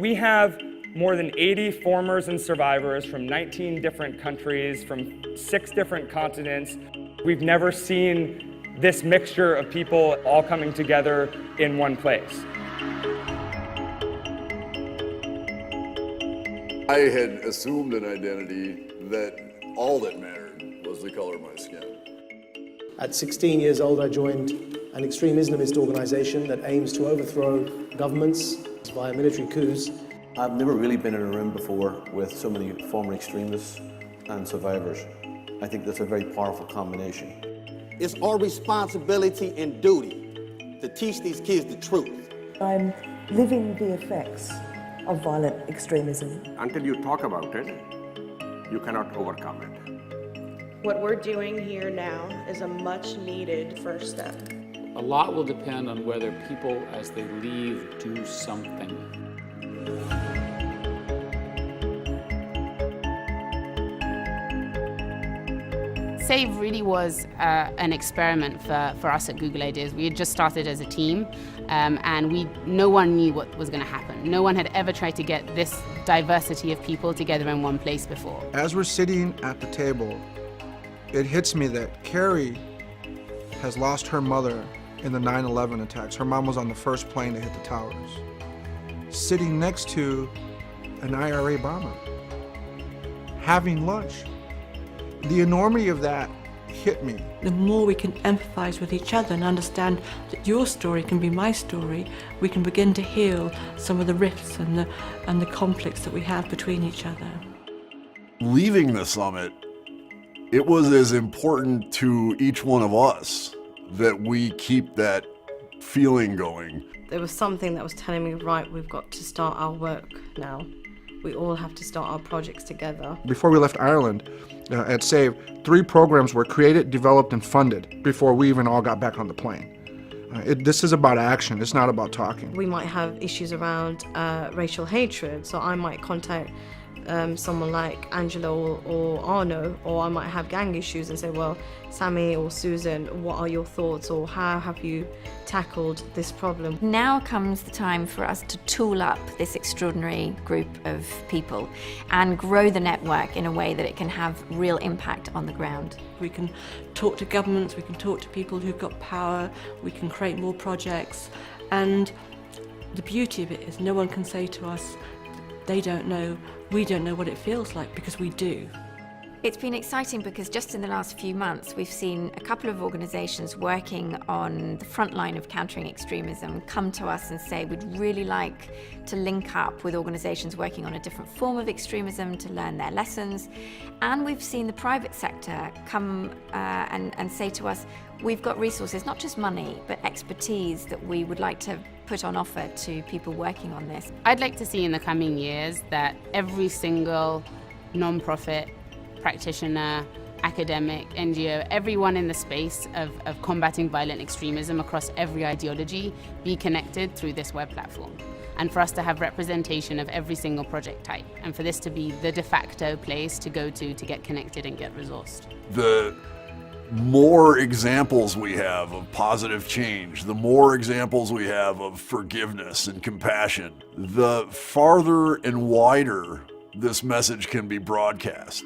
We have more than 80 formers and survivors from 19 different countries, from 6 different continents. We've never seen this mixture of people all coming together in one place. I had assumed an identity that all that mattered was the color of my skin. At 16 years old, I joined an extreme Islamist organization that aims to overthrow governments via military coups. I've never really been in a room before with so many former extremists and survivors. I think that's a very powerful combination. It's our responsibility and duty to teach these kids the truth. I'm living the effects of violent extremism. Until you talk about it, you cannot overcome it. What we're doing here now is a much needed first step. A lot will depend on whether people, as they leave, do something. SAVE really was an experiment for us at Google Ideas. We had just started as a team, and no one knew what was going to happen. No one had ever tried to get this diversity of people together in one place before. As we're sitting at the table, it hits me that Carrie has lost her mother in the 9/11 attacks. Her mom was on the first plane to hit the towers, sitting next to an IRA bomber, having lunch. The enormity of that hit me. The more we can empathize with each other and understand that your story can be my story, we can begin to heal some of the rifts and the conflicts that we have between each other. Leaving the summit, it was as important to each one of us that we keep that feeling going. There was something that was telling me, right, we've got to start our work now. We all have to start our projects together. Before we left Ireland, at SAVE, 3 programs were created, developed, and funded before we even all got back on the plane. This is about action, it's not about talking. We might have issues around racial hatred, so I might contact someone like Angela or Arno, or I might have gang issues and say, well, Sammy or Susan, what are your thoughts, or how have you tackled this problem? Now comes the time for us to tool up this extraordinary group of people and grow the network in a way that it can have real impact on the ground. We can talk to governments, we can talk to people who've got power, we can create more projects, and the beauty of it is no one can say to us, they don't know, we don't know what it feels like, because we do. It's been exciting because just in the last few months we've seen a couple of organisations working on the front line of countering extremism come to us and say we'd really like to link up with organisations working on a different form of extremism to learn their lessons. And we've seen the private sector come and say to us, we've got resources, not just money, but expertise that we would like to put on offer to people working on this. I'd like to see in the coming years that every single non-profit, practitioner, academic, NGO, everyone in the space of combating violent extremism across every ideology be connected through this web platform. And for us to have representation of every single project type, and for this to be the de facto place to go to get connected and get resourced. The more examples we have of positive change, the more examples we have of forgiveness and compassion, the farther and wider this message can be broadcast.